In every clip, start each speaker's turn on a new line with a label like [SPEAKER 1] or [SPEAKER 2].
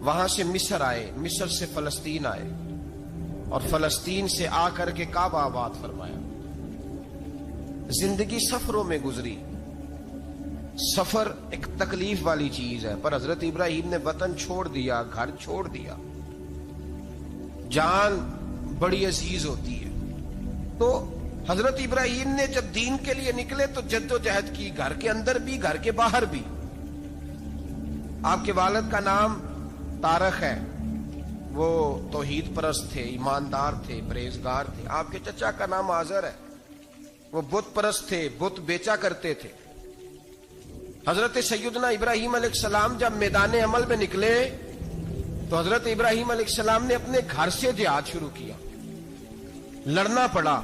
[SPEAKER 1] وہاں سے مصر آئے، مصر سے فلسطین آئے، اور فلسطین سے آ کر کے کعبہ آباد فرمایا۔ زندگی سفروں میں گزری۔ سفر ایک تکلیف والی چیز ہے، پر حضرت ابراہیم نے وطن چھوڑ دیا، گھر چھوڑ دیا۔ جان بڑی عزیز ہوتی ہے، تو حضرت ابراہیم نے جب دین کے لیے نکلے تو جد و جہد کی، گھر کے اندر بھی گھر کے باہر بھی۔ آپ کے والد کا نام طارق ہے، وہ توحید پرست تھے، ایماندار تھے، پرہیزگار تھے۔ آپ کے چچا کا نام آزر ہے، وہ بت پرست تھے، بت بیچا کرتے تھے۔ حضرت سیدنا ابراہیم علیہ السلام جب میدان عمل میں نکلے تو حضرت ابراہیم علیہ السلام نے اپنے گھر سے جہاد شروع کیا۔ لڑنا پڑا،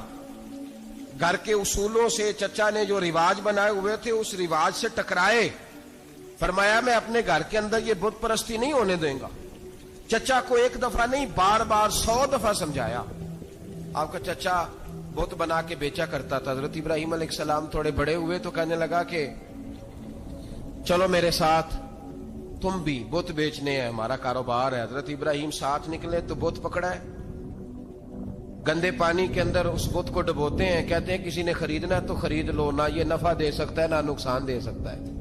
[SPEAKER 1] گھر کے اصولوں سے، چچا نے جو رواج بنائے ہوئے تھے اس رواج سے ٹکرائے۔ فرمایا میں اپنے گھر کے اندر یہ بت پرستی نہیں ہونے دیں گا۔ چچا کو ایک دفعہ نہیں، بار بار 100 دفعہ سمجھایا۔ آپ کا چچا بت بنا کے بیچا کرتا تھا۔ حضرت ابراہیم علیہ السلام تھوڑے بڑے ہوئے تو کہنے لگا کہ چلو میرے ساتھ، تم بھی بت بیچنے ہیں، ہمارا کاروبار ہے۔ حضرت ابراہیم ساتھ نکلے تو بت پکڑا ہے، گندے پانی کے اندر اس بت کو ڈبوتے ہیں، کہتے ہیں کسی نے خریدنا ہے تو خرید لو، نہ یہ نفع دے سکتا ہے نہ نقصان دے سکتا ہے،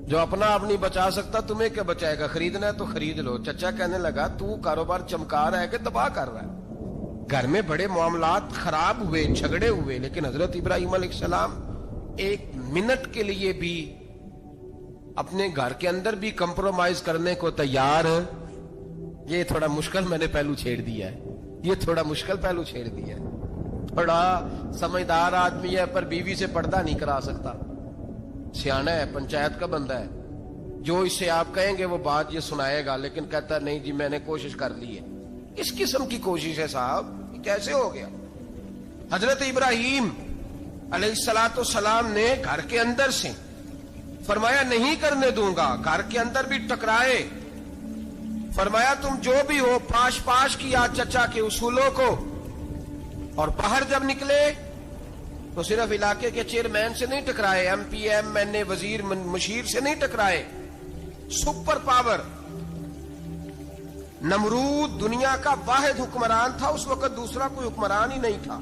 [SPEAKER 1] جو اپنا آپ نہیں بچا سکتا تمہیں کیا بچائے گا، خریدنا ہے تو خرید لو۔ چچا کہنے لگا تو کاروبار چمکا رہا ہے کہ تباہ کر رہا ہے۔ گھر میں بڑے معاملات خراب ہوئے، جھگڑے ہوئے، لیکن حضرت ابراہیم علیہ السلام ایک منٹ کے لیے بھی اپنے گھر کے اندر بھی کمپرومائز کرنے کو تیار۔ یہ تھوڑا مشکل میں نے پہلو چھیڑ دیا ہے، یہ تھوڑا مشکل پہلو چھیڑ دیا ہے۔ بڑا سمجھدار آدمی ہے پر بیوی سے پردہ نہیں کرا سکتا، سیانا ہے، پنچایت کا بندہ ہے، جو اس سے آپ کہیں گے وہ بات یہ سنائے گا، لیکن کہتا نہیں جی میں نے کوشش کر لی ہے۔ اس قسم کی کوشش ہے صاحب، یہ کیسے ہو گیا؟ حضرت ابراہیم علیہ السلام نے گھر کے اندر سے فرمایا نہیں کرنے دوں گا، گھر کے اندر بھی ٹکرائے، فرمایا تم جو بھی ہو پاش پاش کیا چچا کے اصولوں کو، اور باہر جب نکلے تو صرف علاقے کے چیئرمین سے نہیں ٹکرائے، ایم پی ایم این اے وزیر مشیر سے نہیں ٹکرائے، سپر پاور نمرود دنیا کا واحد حکمران تھا، اس وقت دوسرا کوئی حکمران ہی نہیں تھا،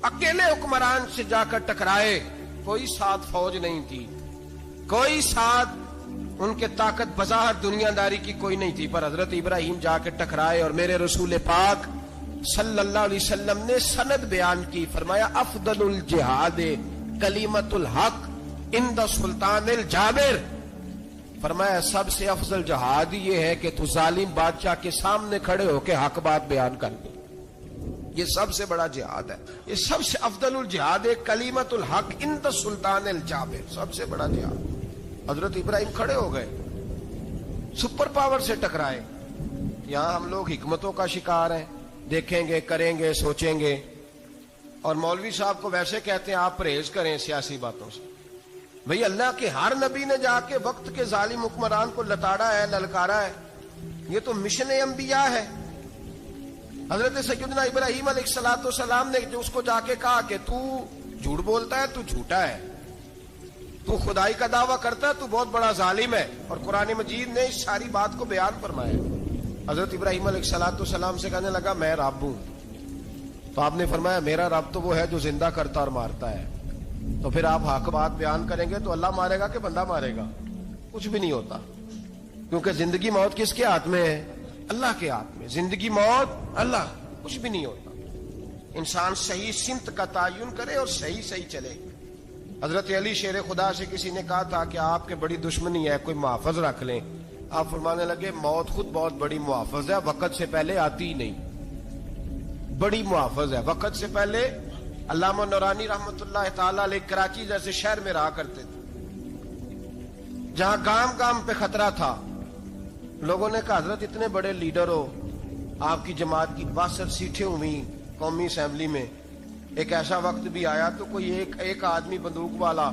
[SPEAKER 1] اکیلے حکمران سے جا کر ٹکرائے، کوئی ساتھ فوج نہیں تھی، کوئی ساتھ ان کے طاقت بظاہر دنیا داری کی کوئی نہیں تھی، پر حضرت ابراہیم جا کے ٹکرائے، اور میرے رسول پاک صلی اللہ علیہ وسلم نے سند بیان کی، فرمایا افضل الجہاد کلمۃ الحق عند سلطان الجابر، فرمایا سب سے افضل جہاد یہ ہے کہ تو ظالم بادشاہ کے سامنے کھڑے ہو کے حق بات بیان کر دے، یہ سب سے بڑا جہاد ہے، یہ سب سے افضل الجہاد کلمۃ الحق عند سلطان الجابر، سب سے بڑا جہاد۔ حضرت ابراہیم کھڑے ہو گئے، سپر پاور سے ٹکرائے۔ یہاں ہم لوگ حکمتوں کا شکار ہیں، دیکھیں گے، کریں گے، سوچیں گے، اور مولوی صاحب کو ویسے کہتے ہیں آپ پرہیز کریں سیاسی باتوں سے۔ بھئی اللہ کے ہر نبی نے جا کے وقت کے ظالم حکمران کو لتاڑا ہے، للکارا ہے، یہ تو مشن انبیاء ہے۔ حضرت سیدنا ابراہیم علیہ السلام نے جو اس کو جا کے کہا کہ تو جھوٹ بولتا ہے، تو جھوٹا ہے، تو خدائی کا دعویٰ کرتا ہے، تو بہت بڑا ظالم ہے، اور قرآن مجید نے اس ساری بات کو بیان فرمایا۔ حضرت ابراہیم علیہ السلام سے کہنے لگا میں رب ہوں، تو آپ نے فرمایا میرا رب تو وہ ہے جو زندہ کرتا اور مارتا ہے، تو پھر آپ حق بات بیان کریں گے تو اللہ مارے گا کہ بندہ مارے گا؟ کچھ بھی نہیں ہوتا، کیونکہ زندگی موت کس کے ہاتھ میں ہے؟ اللہ کے ہاتھ میں، زندگی موت اللہ، کچھ بھی نہیں ہوتا۔ انسان صحیح سمت کا تعین کرے اور صحیح چلے۔ حضرت علی شیر خدا سے کسی نے کہا تھا کہ آپ کے بڑی دشمنی ہے، کوئی محافظ رکھ لیں، آپ فرمانے لگے موت خود بہت بڑی محافظ ہے، وقت سے پہلے آتی ہی نہیں، بڑی محافظ ہے، وقت سے پہلے۔ علامہ نورانی رحمت اللہ تعالی علیہ کراچی جیسے شہر میں رہا کرتے تھے، جہاں گام گام پہ خطرہ تھا، لوگوں نے کہا حضرت اتنے بڑے لیڈر ہو، آپ کی جماعت کی 62 سیٹیں ہوئی قومی اسمبلی میں، ایک ایسا وقت بھی آیا تو کوئی ایک آدمی بندوق والا،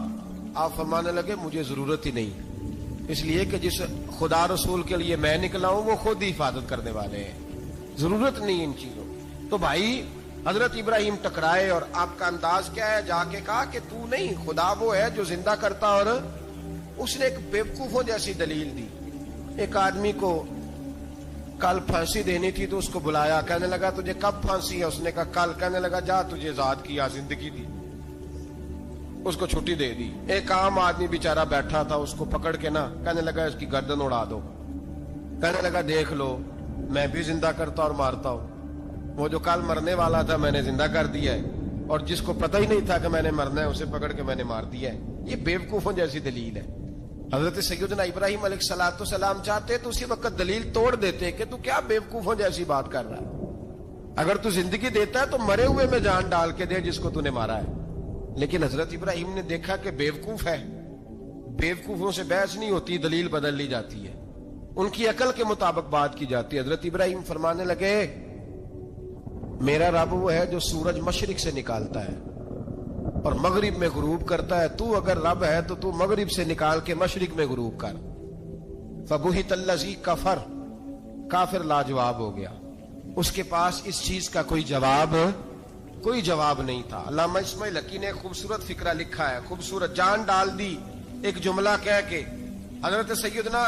[SPEAKER 1] آپ فرمانے لگے مجھے ضرورت ہی نہیں، اس لیے کہ جس خدا رسول کے لیے میں نکلا ہوں وہ خود ہی حفاظت کرنے والے ہیں، ضرورت نہیں ان چیزوں۔ تو بھائی حضرت ابراہیم ٹکرائے، اور آپ کا انداز کیا ہے؟ جا کے کہا کہ تو نہیں، خدا وہ ہے جو زندہ کرتا اور اس نے ایک بیوقوفوں جیسی دلیل دی. ایک آدمی کو کل پھانسی دینی تھی تو اس کو بلایا, کہنے لگا تجھے کب پھانسی ہے؟ اس نے کہا کل. کہنے لگا جا تجھے آزاد کیا, زندگی دی, اس کو چھٹی دے دی. ایک عام آدمی بیچارہ بیٹھا تھا, اس کو پکڑ کے نا کہنے لگا اس کی گردن اڑا دو. کہنے لگا دیکھ لو میں بھی زندہ کرتا اور مارتا ہوں, وہ جو کل مرنے والا تھا میں نے زندہ کر دیا ہے, اور جس کو پتہ ہی نہیں تھا کہ میں نے مرنا ہے اسے پکڑ کے میں نے مار دیا ہے. یہ بیوقوفوں جیسی دلیل ہے. حضرت سیدنا ابراہیم علیہ الصلوۃ والسلام چاہتے تو اسی وقت دلیل توڑ دیتے کہ تو کیا بیوقوفوں جیسی بات کر رہا ہے, اگر تو زندگی دیتا ہے تو مرے ہوئے میں جان ڈال کے دے جس کو تو نے مارا ہے. لیکن حضرت ابراہیم نے دیکھا کہ بیوقوف ہے, بیوقوفوں سے بحث نہیں ہوتی, دلیل بدل لی جاتی ہے, ان کی عقل کے مطابق بات کی جاتی ہے. حضرت ابراہیم فرمانے لگے میرا رب وہ ہے جو سورج مشرق سے نکالتا ہے اور مغرب میں غروب کرتا ہے. تو اگر رب ہے تو تو مغرب سے نکال کے مشرق میں غروب کر. فبہت الذی کفر, کافر لاجواب ہو گیا, اس کے پاس اس چیز کا کوئی جواب نہیں تھا. علامہ اسماعیل حقی نے خوبصورت فقرہ لکھا ہے, خوبصورت, جان ڈال دی ایک جملہ کہہ کے. حضرت سیدنا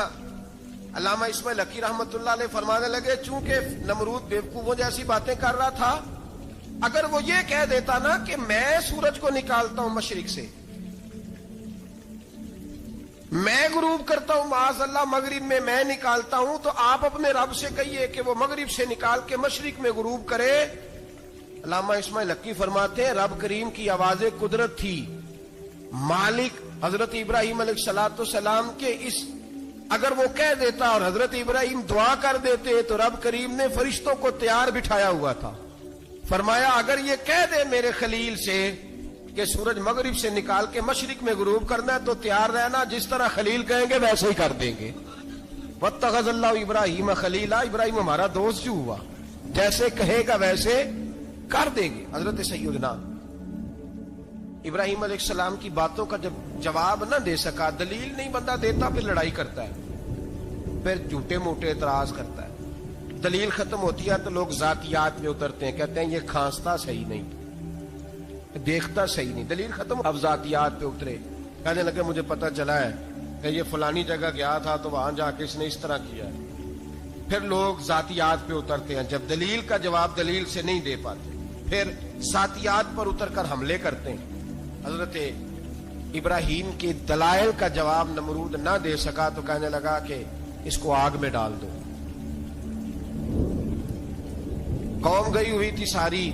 [SPEAKER 1] علامہ اسماعیل حقی رحمت اللہ علیہ فرمانے لگے چونکہ نمرود بیوقوفوں جیسی باتیں کر رہا تھا, اگر وہ یہ کہہ دیتا نا کہ میں سورج کو نکالتا ہوں مشرق سے, میں غروب کرتا ہوں معاذ اللہ مغرب میں میں نکالتا ہوں, تو آپ اپنے رب سے کہیے کہ وہ مغرب سے نکال کے مشرق میں غروب کرے. علامہ اسماعیل حقی فرماتے ہیں رب کریم کی آواز قدرت تھی, مالک حضرت ابراہیم علیہ الصلوۃ والسلام کے اس, اگر وہ کہہ دیتا اور حضرت ابراہیم دعا کر دیتے تو رب کریم نے فرشتوں کو تیار بٹھایا ہوا تھا. فرمایا اگر یہ کہہ دے میرے خلیل سے کہ سورج مغرب سے نکال کے مشرق میں غروب کرنا ہے تو تیار رہنا, جس طرح خلیل کہیں گے ویسے ہی کر دیں گے. واتخذ اللہ ابراہیم خلیلا, ابراہیم ہمارا دوست جو ہوا, جیسے کہے گا ویسے کر دیں گے. حضرت سیدنا ابراہیم علیہ السلام کی باتوں کا جب جواب نہ دے سکا, دلیل نہیں بندہ دیتا, پھر لڑائی کرتا ہے, پھر جھوٹے موٹے اعتراض کرتا ہے. دلیل ختم ہوتی ہے تو لوگ ذاتیات میں اترتے ہیں, کہتے ہیں یہ کھانستا صحیح نہیں, دیکھتا صحیح نہیں. دلیل ختم, اب ذاتیات پہ اترے, کہنے لگے مجھے پتا چلا ہے کہ یہ فلانی جگہ گیا تھا تو وہاں جا کے اس نے اس طرح کیا ہے. پھر لوگ ذاتیات پہ اترتے ہیں, جب دلیل کا جواب دلیل سے نہیں دے پاتے پھر ذاتیات پر اتر کر حملے کرتے ہیں. حضرت ابراہیم کے دلائل کا جواب نمرود نہ دے سکا تو کہنے لگا کہ اس کو آگ میں ڈال دو. قوم گئی ہوئی تھی ساری,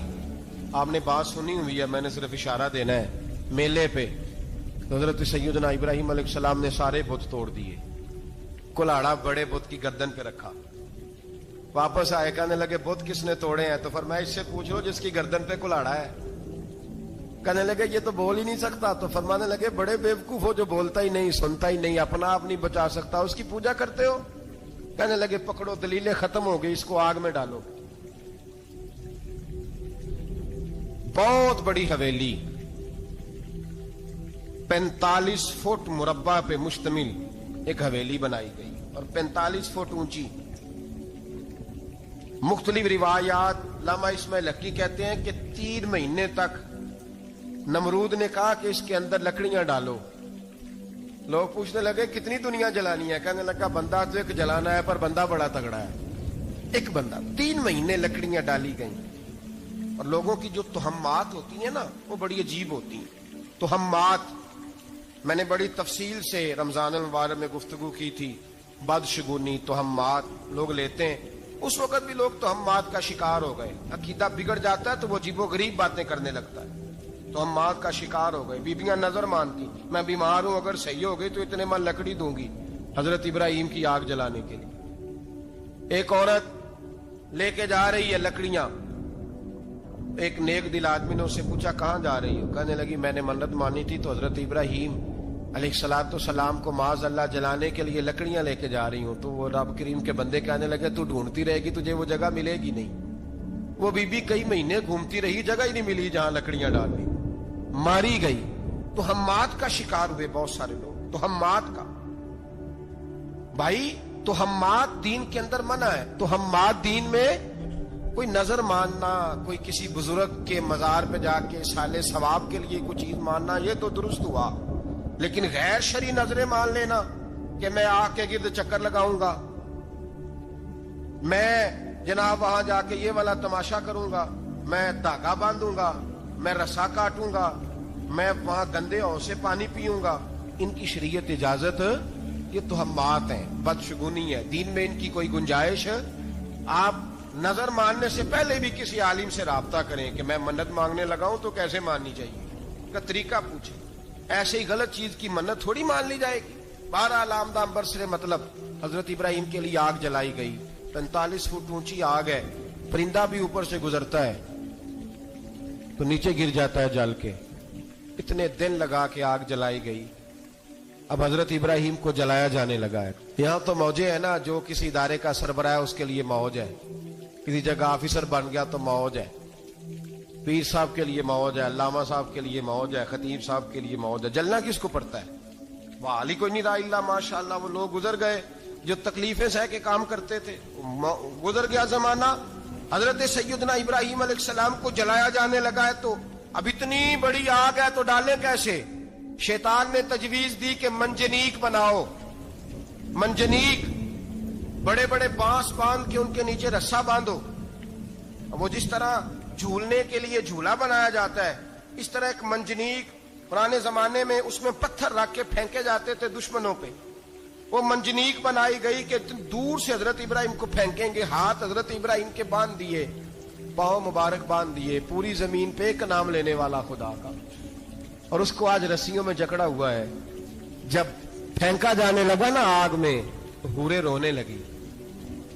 [SPEAKER 1] آپ نے بات سنی ہوئی ہے, میں نے صرف اشارہ دینا ہے, میلے پہ حضرت سیدنا ابراہیم علیہ السلام نے سارے بت توڑ دیے, کلاڑا بڑے بت کی گردن پہ رکھا. واپس آئے, کہنے لگے بت کس نے توڑے ہیں؟ تو فرمایا اس سے پوچھ لو جس کی گردن پہ کلاڑا ہے. کہنے لگے یہ تو بول ہی نہیں سکتا. تو فرمانے لگے بڑے بیوقوف ہو جو بولتا ہی نہیں, سنتا ہی نہیں, اپنا آپ نہیں بچا سکتا, اس کی پوجا کرتے ہو. کہنے لگے پکڑو, دلیلیں ختم ہو گئی, اس کو آگ میں ڈالو. بہت بڑی حویلی 45 فٹ مربع پہ مشتمل ایک حویلی بنائی گئی اور 45 فٹ اونچی. مختلف روایات, علامہ اسماعیل حقی کہتے ہیں کہ 3 مہینے تک نمرود نے کہا کہ اس کے اندر لکڑیاں ڈالو. لوگ پوچھنے لگے کتنی دنیا جلانی ہے؟ کہنے لگا بندہ تو ایک جلانا ہے, پر بندہ بڑا تگڑا ہے, ایک بندہ. 3 مہینے لکڑیاں ڈالی گئیں. اور لوگوں کی جو تہمات ہوتی ہیں نا وہ بڑی عجیب ہوتی ہیں. تہمات میں نے بڑی تفصیل سے رمضان المبارک میں گفتگو کی تھی. بدشگونی, تہمات لوگ لیتے ہیں. اس وقت بھی لوگ تہمات کا شکار ہو گئے. عقیدہ بگڑ جاتا ہے تو وہ عجیب و غریب باتیں کرنے لگتا ہے. تہمات کا شکار ہو گئے. بیبیاں نظر مانتی, میں بیمار ہوں, اگر صحیح ہو گئی تو اتنے من لکڑی دوں گی حضرت ابراہیم کی آگ جلانے کے لیے. ایک عورت لے کے جا رہی ہے لکڑیاں. ایک نیک دل آدمی نے اسے پوچھا کہاں جا رہی ہو؟ کہنے لگی میں نے منت مانی تھی تو حضرت ابراہیم علیہ الصلوۃ والسلام کو معاذ اللہ جلانے کے لیے لکڑیاں لے کے جا رہی ہوں. تو وہ رب کریم کے بندے کہنے لگے تو ڈھونڈتی رہے گی, تجھے وہ جگہ ملے گی نہیں. وہ بی بی کئی مہینے گھومتی رہی, جگہ ہی نہیں ملی جہاں لکڑیاں ڈالنی, ماری گئی. تہمات کا شکار ہوئے بہت سارے لوگ. تہمات کا بھائی, تہمات دین کے اندر منع ہے. تہمات دین میں کوئی نظر ماننا, کوئی کسی بزرگ کے مزار پہ جا کے سالے ثواب کے لیے کوئی چیز ماننا, یہ تو درست ہوا. لیکن غیر شرعی نظریں مان لینا کہ میں آگ کے گرد چکر لگاؤں گا، میں جناب وہاں جا کے یہ والا تماشا کروں گا، میں دھاگا باندھوں گا، میں رسا کاٹوں گا، میں وہاں گندے ہوں سے پانی پیوں گا، ان کی شریعت اجازت؟ یہ توہمات ہیں، بدشگونی ہے، دین میں ان کی کوئی گنجائش؟ آپ نظر ماننے سے پہلے بھی کسی عالم سے رابطہ کریں کہ میں منت مانگنے لگا ہوں تو کیسے ماننی چاہیے کا طریقہ پوچھیں، ایسے ہی غلط چیز کی منت تھوڑی مان لی جائے گی۔ بہرحال آمدام برسرے مطلب حضرت ابراہیم کے لیے آگ جلائی گئی، 45 فٹ اونچی آگ ہے، پرندہ بھی اوپر سے گزرتا ہے تو نیچے گر جاتا ہے جل کے، اتنے دن لگا کے آگ جلائی گئی۔ اب حضرت ابراہیم کو جلایا جانے لگا ہے۔ یہاں تو موجیں ہے نا، جو کسی ادارے کا سربراہ ہے اس کے لیے موج ہے، کسی جگہ آفیسر بن گیا تو موج ہے، پیر صاحب کے لیے موج ہے، علامہ صاحب کے لیے موج ہے، خطیب صاحب کے لیے موج ہے۔ جلنا کس کو پڑتا ہے؟ وہ علی کوئی نہیں رہا اللہ ماشاءاللہ، وہ لوگ گزر گئے جو تکلیفیں سہ کے کام کرتے تھے، گزر گیا زمانہ۔ حضرت سیدنا ابراہیم علیہ السلام کو جلایا جانے لگا ہے تو اب اتنی بڑی آگ ہے تو ڈالیں کیسے؟ شیطان نے تجویز دی کہ منجنیق بناؤ، منجنیق، بڑے بڑے بانس باندھ کے ان کے نیچے رسا باندھو۔ وہ جس طرح جھولنے کے لیے جھولا بنایا جاتا ہے، اس طرح ایک منجنیق پرانے زمانے میں اس میں پتھر رکھ کے پھینکے جاتے تھے دشمنوں پہ، وہ منجنیق بنائی گئی کہ دور سے حضرت ابراہیم کو پھینکیں گے۔ ہاتھ حضرت ابراہیم کے باندھ دیے، پاؤں مبارک باندھ دیے، پوری زمین پہ ایک نام لینے والا خدا کا، اور اس کو آج رسیوں میں جکڑا ہوا ہے۔ جب پھینکا جانے لگا نا آگ میں تو حوریں رونے لگی،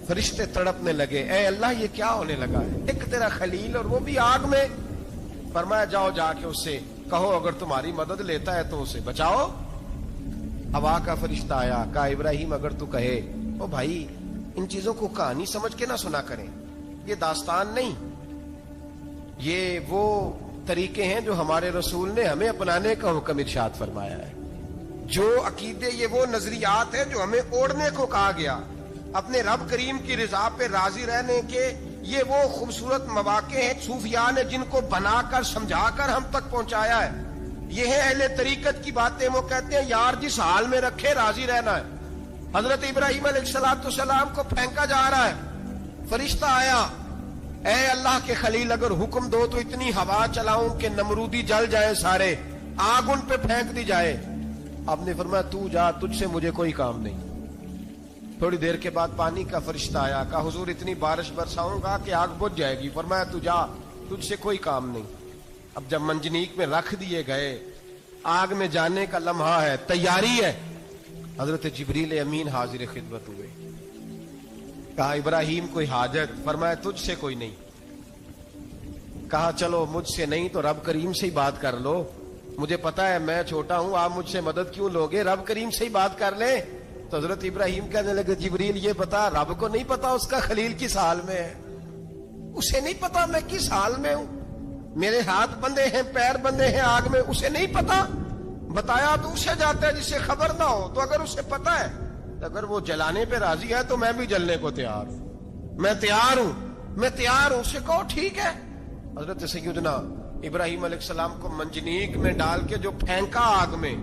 [SPEAKER 1] فرشتے تڑپنے لگے، اے اللہ یہ کیا ہونے لگا ہے؟ ایک تیرا خلیل اور وہ بھی آگ میں۔ فرمایا جاؤ جا کے اس سے کہو اگر تمہاری مدد لیتا ہے تو اسے بچاؤ۔ ہوا کا فرشتہ آیا، کہا ابراہیم اگر تو کہے، او بھائی ان چیزوں کو کہانی سمجھ کے نہ سنا کریں، یہ داستان نہیں، یہ وہ طریقے ہیں جو ہمارے رسول نے ہمیں اپنانے کا حکم ارشاد فرمایا ہے، جو عقیدے، یہ وہ نظریات ہیں جو ہمیں اوڑھنے کو کہا گیا، اپنے رب کریم کی رضا پہ راضی رہنے کے یہ وہ خوبصورت مواقع ہیں صوفیاء نے جن کو بنا کر سمجھا کر ہم تک پہنچایا ہے۔ یہ ہے اہل طریقت کی باتیں، وہ کہتے ہیں یار جس حال میں رکھے راضی رہنا ہے۔ حضرت ابراہیم علیہ السلام کو پھینکا جا رہا ہے، فرشتہ آیا، اے اللہ کے خلیل اگر حکم دو تو اتنی ہوا چلاؤں کہ نمرودی جل جائیں سارے، آگ ان پہ پھینک دی جائے۔ آپ نے فرمایا تو جا، تجھ سے مجھے کوئی کام نہیں۔ تھوڑی دیر کے بعد پانی کا فرشتہ آیا، کہا حضور اتنی بارش برساؤں گا کہ آگ بجھ جائے گی۔ فرمایا تو جا، تجھ سے کوئی کام نہیں۔ اب جب منجنیق میں رکھ دیے گئے، آگ میں جانے کا لمحہ ہے، تیاری ہے، حضرت جبریل امین حاضر خدمت ہوئے، کہا ابراہیم کوئی حاجت؟ فرمایا تجھ سے کوئی نہیں۔ کہا چلو مجھ سے نہیں تو رب کریم سے ہی بات کر لو، مجھے پتا ہے میں چھوٹا ہوں، آپ مجھ سے مدد کیوں لوگے، رب کریم سے ہی بات کر لیں۔ تو حضرت ابراہیم کہنے لگے جبریل یہ بتا، رب کو نہیں پتا اس کا خلیل کس حال میں ہے، اسے نہیں پتا میں کس حال میں ہوں، میرے ہاتھ بندھے ہیں، پیر بندھے ہیں آگ میں، اسے نہیں پتا۔ بتایا تو اسے جاتا ہے جسے خبر نہ ہو، تو اگر اسے پتا ہے، اگر وہ جلانے پہ راضی ہے تو میں بھی جلنے کو تیار ہوں، میں تیار ہوں، میں تیار ہوں، اسے کہو ٹھیک ہے۔ حضرت سیدنا ابراہیم علیہ السلام کو منجنیق میں ڈال کے جو پھینکا آگ میں،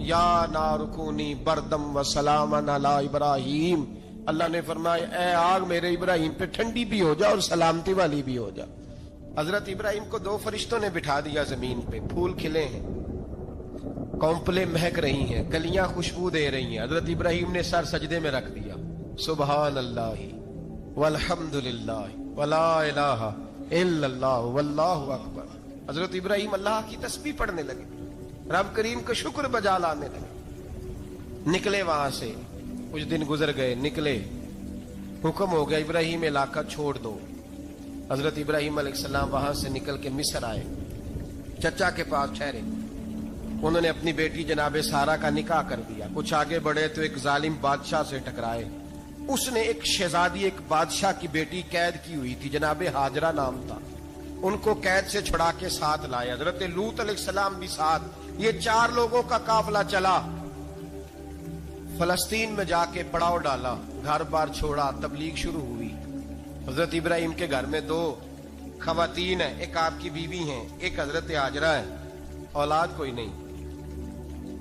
[SPEAKER 1] یا نار کونی بردم و سلاما علی ابراہیم، اللہ نے فرمایا اے آگ میرے ابراہیم پہ ٹھنڈی بھی ہو جا اور سلامتی والی بھی ہو جا۔ حضرت ابراہیم کو دو فرشتوں نے بٹھا دیا زمین پہ، پھول کھلے ہیں، کونپلیں مہک رہی ہیں، کلیاں خوشبو دے رہی ہیں۔ حضرت ابراہیم نے سر سجدے میں رکھ دیا، سبحان اللہ والحمد للہ ولا الہ الا اللہ واللہ اکبر۔ حضرت ابراہیم اللہ کی تسبیح پڑھنے لگے، رب کریم کا شکر بجا لانے لگے۔ نکلے وہاں سے، کچھ دن گزر گئے، نکلے، حکم ہو گیا ابراہیم علاقہ چھوڑ دو۔ حضرت ابراہیم علیہ السلام وہاں سے نکل کے مصر آئے، چچا کے پاس ٹھہرے، انہوں نے اپنی بیٹی جناب سارہ کا نکاح کر دیا۔ کچھ آگے بڑھے تو ایک ظالم بادشاہ سے ٹکرائے، اس نے ایک شہزادی، ایک بادشاہ کی بیٹی قید کی ہوئی تھی، جناب ہاجرہ نام تھا، ان کو قید سے چھڑا کے ساتھ لائے۔ حضرت لوط علیہ السلام بھی ساتھ، یہ 4 لوگوں کا قافلہ چلا، فلسطین میں جا کے پڑاؤ ڈالا، گھر بار چھوڑا، تبلیغ شروع ہوئی۔ حضرت ابراہیم کے گھر میں 2 خواتین ہیں، ایک آپ کی بیوی ہیں، ایک حضرت ہاجرہ ہے، اولاد کوئی نہیں۔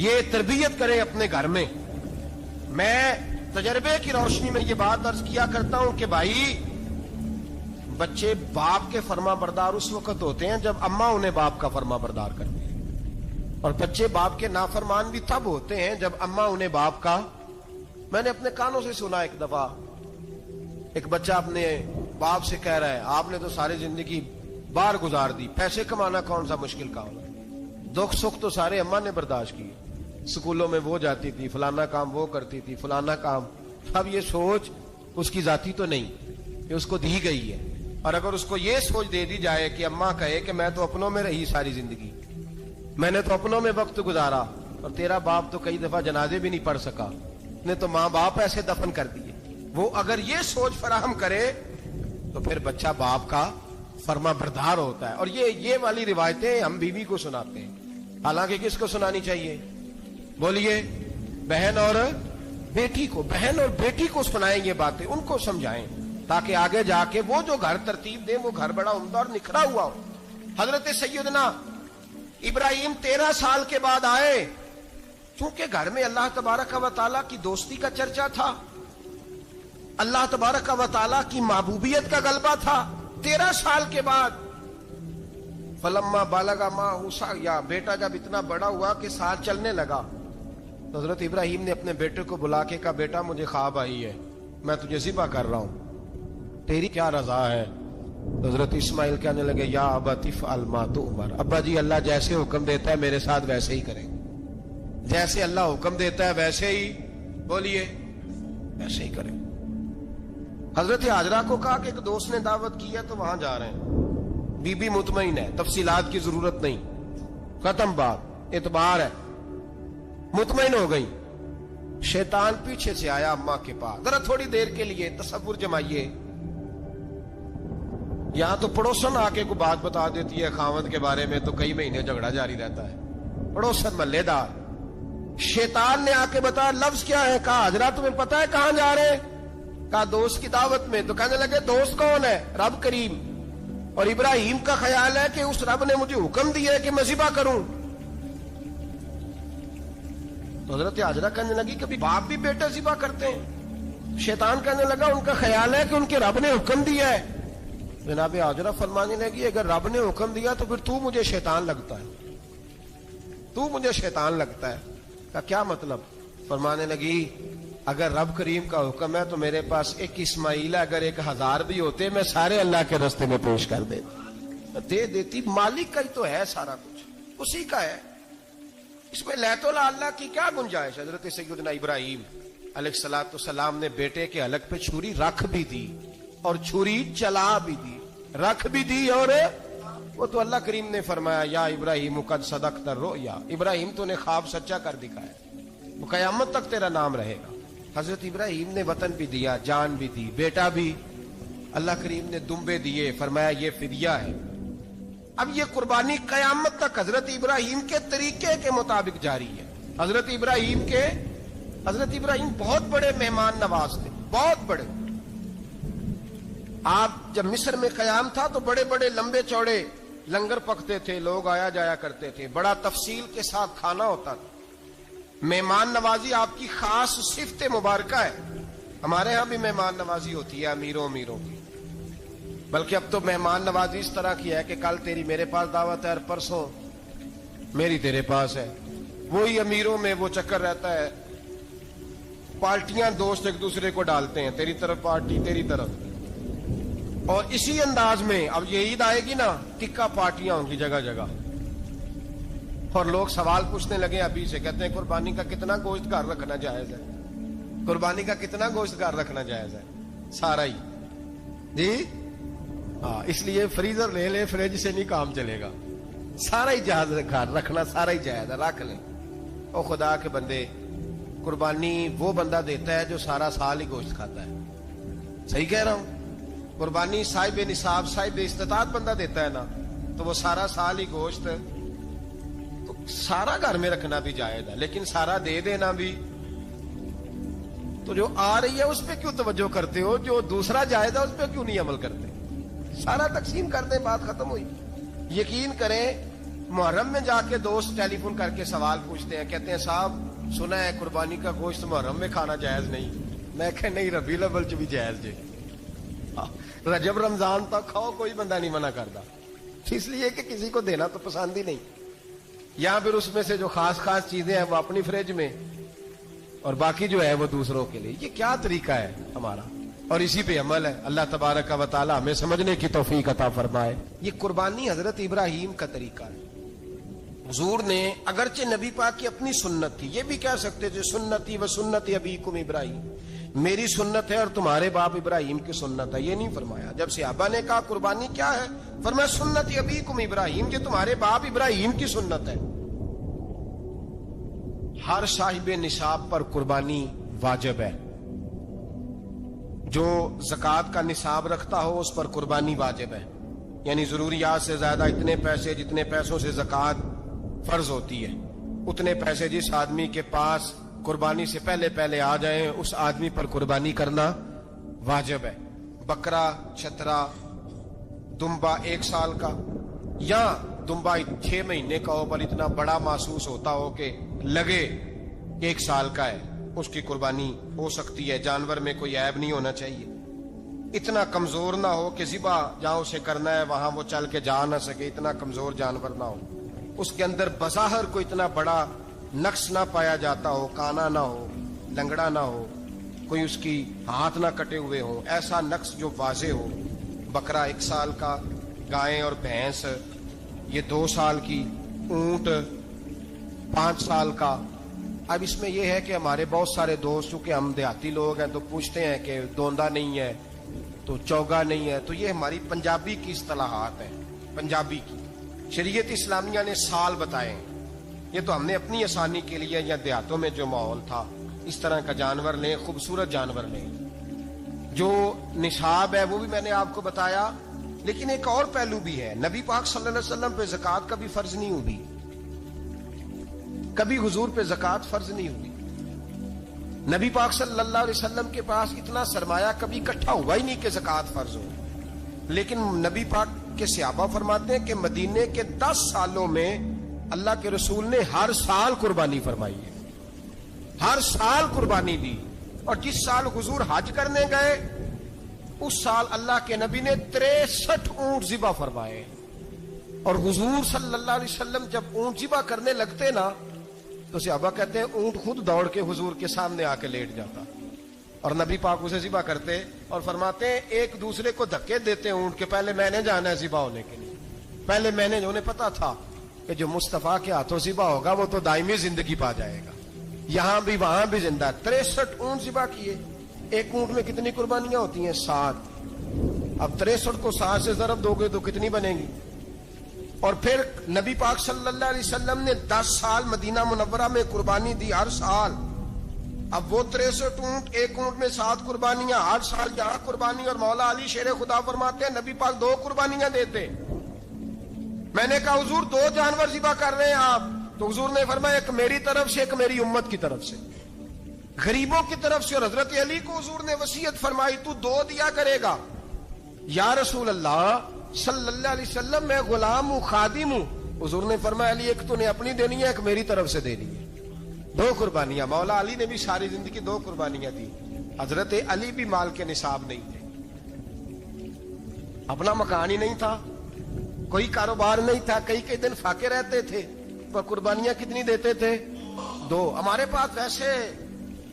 [SPEAKER 1] یہ تربیت کریں اپنے گھر میں. میں تجربے کی روشنی میں یہ بات عرض کیا کرتا ہوں کہ بھائی بچے باپ کے فرما بردار اس وقت ہوتے ہیں جب اماں انہیں باپ کا فرما بردار کرتے ہیں، اور بچے باپ کے نافرمان بھی تب ہوتے ہیں جب اماں انہیں باپ کا. میں نے اپنے کانوں سے سنا ایک دفعہ ایک بچہ اپنے باپ سے کہہ رہا ہے آپ نے تو ساری زندگی باہر گزار دی، پیسے کمانا کون سا مشکل کام ہے، دکھ سکھ تو سارے اماں نے برداشت کیے، سکولوں میں وہ جاتی تھی، فلانا کام وہ کرتی تھی، فلانا کام. اب یہ سوچ اس کی ذاتی تو نہیں، یہ اس کو دی گئی ہے. اور اگر اس کو یہ سوچ دے دی جائے کہ اماں کہے کہ میں تو اپنوں میں رہی ساری زندگی، میں نے تو اپنوں میں وقت گزارا، اور تیرا باپ تو کئی دفعہ جنازے بھی نہیں پڑھ سکا، نے تو ماں باپ ایسے دفن کر دیے، وہ اگر یہ سوچ فراہم کرے تو پھر بچہ باپ کا فرما بردار ہوتا ہے. اور یہ والی روایتیں ہم بیوی کو سناتے ہیں، حالانکہ کس کو سنانی چاہیے؟ بولیے. بہن اور بیٹی کو. بہن اور بیٹی کو سنائیں یہ باتیں، ان کو سمجھائیں تاکہ آگے جا کے وہ جو گھر ترتیب دیں وہ گھر بڑا عمدہ اور نکھرا ہوا ہو. حضرت سیدنا ابراہیم 13 سال کے بعد آئے، چونکہ گھر میں اللہ تبارک و تعالیٰ کی دوستی کا چرچا تھا، اللہ تبارک و تعالیٰ کی محبوبیت کا غلبہ تھا. 13 سال کے بعد فلما بالغ معه سعیا، بیٹا جب اتنا بڑا ہوا کہ ساتھ چلنے لگا تو حضرت ابراہیم نے اپنے بیٹے کو بلا کے کہا بیٹا مجھے خواب آئی ہے، میں تجھے ذبح کر رہا ہوں، تیری کیا رضا ہے؟ حضرت اسماعیل کہنے لگے یا ابت افعل ما تؤمر، ابا جی اللہ جیسے حکم دیتا ہے میرے ساتھ ویسے ہی کریں، جیسے اللہ حکم دیتا ہے ویسے ہی، بولیے ویسے ہی کریں. حضرت حاجرہ کو کہا کہ ایک دوست نے دعوت کی ہے تو وہاں جا رہے ہیں، بی بی مطمئن ہے، تفصیلات کی ضرورت نہیں، ختم بات، اعتبار ہے، مطمئن ہو گئی. شیطان پیچھے سے آیا اماں کے پاس. ذرا تھوڑی دیر کے لیے تصور جمائیے، یہاں تو پڑوسن آ کے کوئی بات بتا دیتی ہے خاوند کے بارے میں تو کئی مہینے جھگڑا جاری رہتا ہے، پڑوسن محلے دار. شیطان نے آ کے بتایا لفظ کیا ہے؟ کہا حاجرہ تمہیں پتا ہے کہاں جا رہے ہیں؟ کہا دوست کی دعوت میں. تو کہنے لگے دوست کون ہے؟ رب کریم. اور ابراہیم کا خیال ہے کہ اس رب نے مجھے حکم دیا ہے کہ میں ذبح کروں. تو حضرت حاجرہ کہنے لگی کبھی باپ بھی بیٹے ذبح کرتے ہیں؟ شیطان کہنے لگا ان کا خیال ہے کہ ان کے رب نے حکم دیا ہے. جناب حاجرہ فرمانے لگی اگر رب نے حکم دیا تو پھر تو مجھے شیطان لگتا ہے، تو مجھے شیطان لگتا ہے. کا کیا مطلب؟ فرمانے لگی اگر رب کریم کا حکم ہے تو میرے پاس ایک اسماعیل ہے، اگر 1000 بھی ہوتے میں سارے اللہ کے راستے میں پیش کر دے دیتی. مالک کا ہی تو ہے سارا کچھ، اسی کا ہے، اس میں لیت اللہ کی کیا گنجائش؟ حضرت سیدنا ابراہیم علیہ السلام نے بیٹے کے حلق پہ چھری رکھ بھی دی اور چھری چلا بھی دی، رکھ بھی دی، اور وہ تو اللہ کریم نے فرمایا یا ابراہیم قد صدقت الرؤیا، ابراہیم تو نے خواب سچا کر دکھایا، وہ قیامت تک تیرا نام رہے گا. حضرت ابراہیم نے وطن بھی دیا، جان بھی دی، بیٹا بھی. اللہ کریم نے دمبے دیے، فرمایا یہ فدیہ ہے. اب یہ قربانی قیامت تک حضرت ابراہیم کے طریقے کے مطابق جاری ہے. حضرت ابراہیم بہت بڑے مہمان نواز تھے، بہت بڑے. آپ جب مصر میں قیام تھا تو بڑے بڑے لمبے چوڑے لنگر پکتے تھے، لوگ آیا جایا کرتے تھے، بڑا تفصیل کے ساتھ کھانا ہوتا تھا. مہمان نوازی آپ کی خاص صفت مبارکہ ہے. ہمارے ہاں بھی مہمان نوازی ہوتی ہے امیروں کی، بلکہ اب تو مہمان نوازی اس طرح کی ہے کہ کل تیری میرے پاس دعوت ہے اور پرسوں میری تیرے پاس ہے. وہی امیروں میں وہ چکر رہتا ہے، پارٹیاں دوست ایک دوسرے کو ڈالتے ہیں، تیری طرف پارٹی تیری طرف. اور اسی انداز میں اب یہ عید آئے گی نا، ٹکا پارٹیاں ہوں گی جگہ جگہ، اور لوگ سوال پوچھنے لگے ابھی سے، کہتے ہیں قربانی کا کتنا گوشت گھر رکھنا جائز ہے؟ قربانی کا کتنا گوشت گھر رکھنا جائز ہے؟ سارا ہی جی ہاں، اس لیے فریزر لے لے، فریج سے نہیں کام چلے گا، سارا ہی جہاز گھر رکھنا سارا ہی جائز ہے، رکھ لیں. او خدا کے بندے، قربانی وہ بندہ دیتا ہے جو سارا سال ہی گوشت کھاتا ہے. صحیح کہہ رہا ہوں؟ قربانی صاحب نصاب، صاحب استطاعت بندہ دیتا ہے نا، تو وہ سارا سال ہی گوشت تو سارا گھر میں رکھنا بھی جائز ہے، لیکن سارا دے دینا بھی. تو جو آ رہی ہے اس پہ کیوں توجہ کرتے ہو؟ جو دوسرا جائز ہے اس پہ کیوں نہیں عمل کرتے؟ سارا تقسیم کر دیں، بات ختم ہوئی. یقین کریں محرم میں جا کے دوست ٹیلی فون کر کے سوال پوچھتے ہیں, کہتے ہیں صاحب سنا ہے قربانی کا گوشت محرم میں کھانا جائز نہیں. میں کہ نہیں, ربیع الاول چ بھی جائز جی, رجب رمضان تک کھاؤ, کوئی بندہ نہیں منع کرتا, اس لیے کہ کسی کو دینا تو پسند ہی نہیں. یا پھر اس میں سے جو خاص خاص چیزیں ہیں وہ اپنی فریج میں, اور باقی جو ہے وہ دوسروں کے لیے. یہ کیا طریقہ ہے ہمارا, اور اسی پہ عمل ہے. اللہ تبارک و تعالی ہمیں سمجھنے کی توفیق عطا فرمائے. یہ قربانی حضرت ابراہیم کا طریقہ ہے. حضور نے اگرچہ نبی پاک کی اپنی سنت تھی, یہ بھی کہہ سکتے تھے سنتی و سنت ابیکم ابراہیم, میری سنت ہے اور تمہارے باپ ابراہیم کی سنت ہے. یہ نہیں فرمایا. جب صحابہ نے کہا قربانی کیا ہے, فرمایا سنت ابیکم ابراہیم, یہ تمہارے باپ ابراہیم کی سنت ہے. ہر صاحب نصاب پر قربانی واجب ہے. جو زکوٰۃ کا نصاب رکھتا ہو اس پر قربانی واجب ہے. یعنی ضروریات سے زیادہ اتنے پیسے, جتنے پیسوں سے زکوٰۃ فرض ہوتی ہے, اتنے پیسے جس آدمی کے پاس قربانی سے پہلے آ جائیں اس آدمی پر قربانی کرنا واجب ہے. بکرا, چھترا, دمبا 1 سال کا, یا دمبا 6 مہینے کا ہو پر اتنا بڑا محسوس ہوتا ہو کہ لگے 1 سال کا ہے, اس کی قربانی ہو سکتی ہے. جانور میں کوئی عیب نہیں ہونا چاہیے, اتنا کمزور نہ ہو کہ ذبح جہاں اسے کرنا ہے وہاں وہ چل کے جا نہ سکے, اتنا کمزور جانور نہ ہو. اس کے اندر بظاہر کوئی اتنا بڑا نقص نہ پایا جاتا ہو, کانا نہ ہو, لنگڑا نہ ہو, کوئی اس کی ہاتھ نہ کٹے ہوئے ہوں, ایسا نقص جو واضح ہو. بکرا 1 سال کا, گائیں اور بھینس یہ 2 سال کی, اونٹ 5 سال کا. اب اس میں یہ ہے کہ ہمارے بہت سارے دوست, چونکہ ہم دیہاتی لوگ ہیں, تو پوچھتے ہیں کہ دوندا نہیں ہے تو چوگا نہیں ہے. تو یہ ہماری پنجابی کی اصطلاحات ہیں, پنجابی کی. شریعت اسلامیہ نے سال بتائے ہیں, یہ تو ہم نے اپنی آسانی کے لیے, یا دیہاتوں میں جو ماحول تھا اس طرح کا جانور لیں, خوبصورت جانور لیں. جو نصاب ہے وہ بھی میں نے آپ کو بتایا. لیکن ایک اور پہلو بھی ہے, نبی پاک صلی اللہ علیہ وسلم پہ زکوٰۃ کبھی فرض نہیں ہوئی, کبھی حضور پہ زکوٰۃ فرض نہیں ہوئی. نبی پاک صلی اللہ علیہ وسلم کے پاس اتنا سرمایہ کبھی اکٹھا ہوا ہی نہیں کہ زکوٰۃ فرض ہو. لیکن نبی پاک کے صحابہ فرماتے ہیں کہ مدینے کے 10 سالوں میں اللہ کے رسول نے ہر سال قربانی فرمائی ہے, ہر سال قربانی دی. اور جس سال حضور حج کرنے گئے اس سال اللہ کے نبی نے 63 اونٹ ذبح فرمائے. اور حضور صلی اللہ علیہ وسلم جب اونٹ ذبح کرنے لگتے نا تو صحابہ کہتے ہیں اونٹ خود دوڑ کے حضور کے سامنے آ کے لیٹ جاتا, اور نبی پاک اسے ذبح کرتے اور فرماتے ہیں ایک دوسرے کو دھکے دیتے اونٹ کے, پہلے میں نے جانا ہے ذبح ہونے کے لیے, پہلے میں نے, انہیں پتا تھا کہ جو مصطفیٰ کے ہاتھوں ذبح ہوگا وہ تو دائمی زندگی پا جائے گا, یہاں بھی وہاں بھی زندہ. 63 اونٹ ذبح کیے. ایک اونٹ میں کتنی قربانیاں ہوتی ہیں؟ 7. اب 63 کو 7 سے ضرب دو گے تو کتنی بنے گی؟ اور پھر نبی پاک صلی اللہ علیہ وسلم نے 10 سال مدینہ منورہ میں قربانی دی, ہر سال. اب وہ 63 اونٹ, ایک اونٹ میں 7 قربانیاں, ہر سال یہاں قربانی. اور مولا علی شیر خدا فرماتے ہیں نبی پاک 2 قربانیاں دیتے. میں نے کہا حضور 2 جانور ذبح کر رہے ہیں آپ, تو حضور نے فرمایا ایک میری طرف سے, ایک میری امت کی طرف سے, غریبوں کی طرف سے. اور حضرت علی کو حضور نے وصیت فرمائی تو 2 دیا کرے گا. یا رسول اللہ صلی اللہ علیہ وسلم میں غلام ہوں, خادم ہوں. حضور نے فرمایا علی ایک تو نے اپنی دینی ہے, ایک میری طرف سے دینی ہے. 2 قربانیاں. مولا علی نے بھی ساری زندگی 2 قربانیاں دی. حضرت علی بھی مال کے نصاب نہیں تھے, اپنا مکان ہی نہیں تھا, کوئی کاروبار نہیں تھا, کئی دن فاقے رہتے تھے, پر قربانیاں کتنی دیتے تھے؟ 2. ہمارے پاس ویسے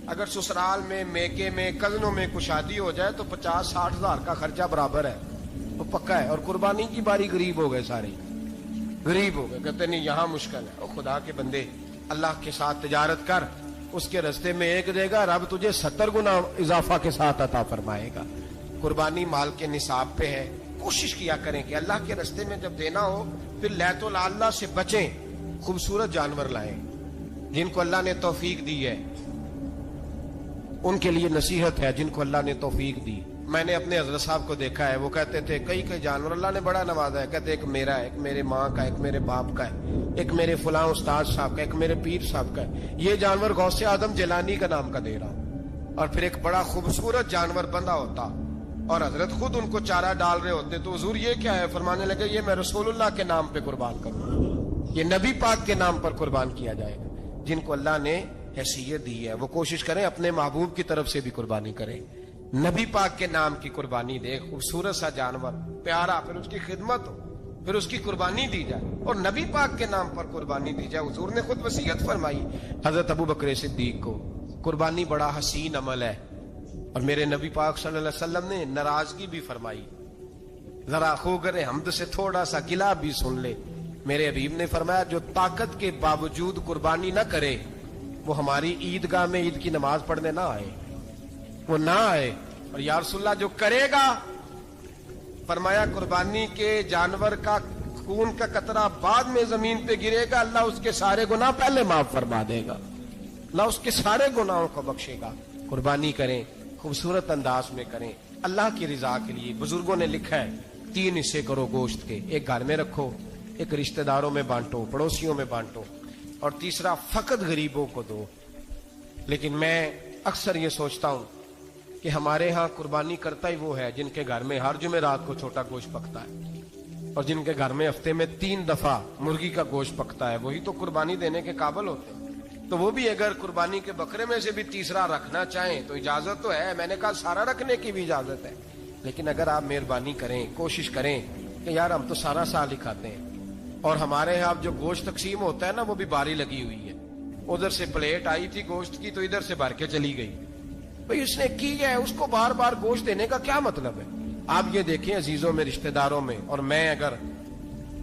[SPEAKER 1] اگر سسرال میں, میکے میں, کزنوں میں کچھ شادی ہو جائے تو 50-60 ہزار کا خرچہ برابر ہے, وہ پکا ہے. اور قربانی کی باری غریب ہو گئے, سارے غریب ہو گئے, کہتے نہیں یہاں مشکل ہے. اور خدا کے بندے اللہ کے ساتھ تجارت کر, اس کے رستے میں 1 دے گا, رب تجھے 70 گنا اضافہ کے ساتھ عطا فرمائے گا. قربانی مال کے نصاب پہ ہے. کوشش کیا کریں کہ اللہ کے رستے میں جب دینا ہو پھر لیت اللہ سے بچیں, خوبصورت جانور لائیں. جن کو اللہ نے توفیق دی ہے ان کے لیے نصیحت ہے, جن کو اللہ نے توفیق دی. میں نے اپنے حضرت صاحب کو دیکھا ہے, وہ کہتے تھے کئی جانور اللہ نے بڑا نوازا ہے. کہتے ایک میرا ہے, ایک میرے ماں کا, ایک میرے باپ کا ہے, ایک میرے فلاں استاد صاحب کا, ایک میرے پیر صاحب کا ہے. یہ جانور غوث اعظم جیلانی کا نام کا دے رہا ہوں. اور پھر ایک بڑا خوبصورت جانور بندہ ہوتا اور حضرت خود ان کو چارہ ڈال رہے ہوتے. تو حضور یہ کیا ہے؟ فرمانے لگے یہ میں رسول اللہ کے نام پہ قربان کروں. یہ نبی پاک کے نام پر قربان کیا جائے گا. جن کو اللہ نے حیثیت دی ہے وہ کوشش کریں اپنے محبوب کی طرف سے بھی قربانی کریں. نبی پاک کے نام کی قربانی دے, خوبصورت سا جانور پیارا, پھر اس کی خدمت ہو, پھر اس کی قربانی دی جائے اور نبی پاک کے نام پر قربانی دی جائے. حضور نے خود وصیت فرمائی حضرت ابو بکر صدیق کو, قربانی بڑا حسین عمل ہے. اور میرے نبی پاک صلی اللہ علیہ وسلم نے ناراضگی بھی فرمائی, ذرا خوگر حمد سے تھوڑا سا گلا بھی سن لے. میرے حبیب نے فرمایا جو طاقت کے باوجود قربانی نہ کرے وہ ہماری عیدگاہ میں عید کی نماز پڑھنے نہ آئے, وہ نہ آئے. اور یا رسول اللہ جو کرے گا, فرمایا قربانی کے جانور کا خون کا قطرہ بعد میں زمین پہ گرے گا, اللہ اس کے سارے گناہ پہلے معاف فرما دے گا, اللہ اس کے سارے گناہوں کو بخشے گا. قربانی کریں, خوبصورت انداز میں کریں, اللہ کی رضا کے لیے. بزرگوں نے لکھا ہے 3 حصے کرو گوشت کے, ایک گھر میں رکھو, ایک رشتہ داروں میں بانٹو, پڑوسیوں میں بانٹو, اور تیسرا فقط غریبوں کو دو. لیکن میں اکثر یہ سوچتا ہوں کہ ہمارے ہاں قربانی کرتا ہی وہ ہے جن کے گھر میں ہر جمعرات کو چھوٹا گوشت پکتا ہے, اور جن کے گھر میں ہفتے میں 3 دفعہ مرغی کا گوشت پکتا ہے, وہی تو قربانی دینے کے قابل ہوتے ہیں. تو وہ بھی اگر قربانی کے بکرے میں سے بھی تیسرا رکھنا چاہیں تو اجازت تو ہے, میں نے کہا سارا رکھنے کی بھی اجازت ہے. لیکن اگر آپ مہربانی کریں, کوشش کریں کہ یار ہم تو سارا سال ہی کھاتے ہیں, اور ہمارے یہاں جو گوشت تقسیم ہوتا ہے نا وہ بھی باری لگی ہوئی ہے, ادھر سے پلیٹ آئی تھی گوشت کی تو ادھر سے بھر کے چلی گئی. بھئی اس نے کی ہے, اس کو بار بار گوشت دینے کا کیا مطلب ہے؟ آپ یہ دیکھیں عزیزوں میں, رشتہ داروں میں, اور میں اگر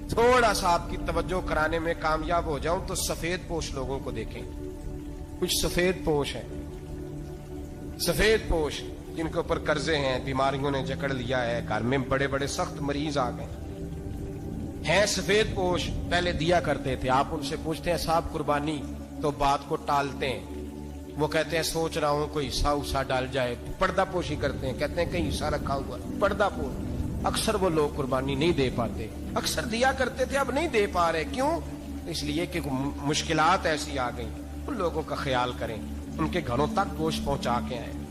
[SPEAKER 1] تھوڑا سا آپ کی توجہ کرانے میں کامیاب ہو جاؤں تو سفید پوش لوگوں کو دیکھیں. کچھ سفید پوش ہیں, سفید پوش جن کے اوپر قرضے ہیں, بیماریوں نے جکڑ لیا ہے, گھر میں بڑے بڑے سخت مریض آ گئے ہیں. سفید پوش پہلے دیا کرتے تھے, آپ ان سے پوچھتے ہیں صاحب قربانی, تو بات کو ٹالتے ہیں. وہ کہتے ہیں سوچ رہا ہوں کوئی حصہ ڈال جائے. پردہ پوشی کرتے ہیں, کہتے ہیں کہیں حصہ رکھا ہوا, پردہ پوش. اکثر وہ لوگ قربانی نہیں دے پاتے, اکثر دیا کرتے تھے اب نہیں دے پا رہے. کیوں؟ اس لیے کہ مشکلات ایسی آ گئیں. ان لوگوں کا خیال کریں, ان کے گھروں تک گوشت پہنچا کے آئیں.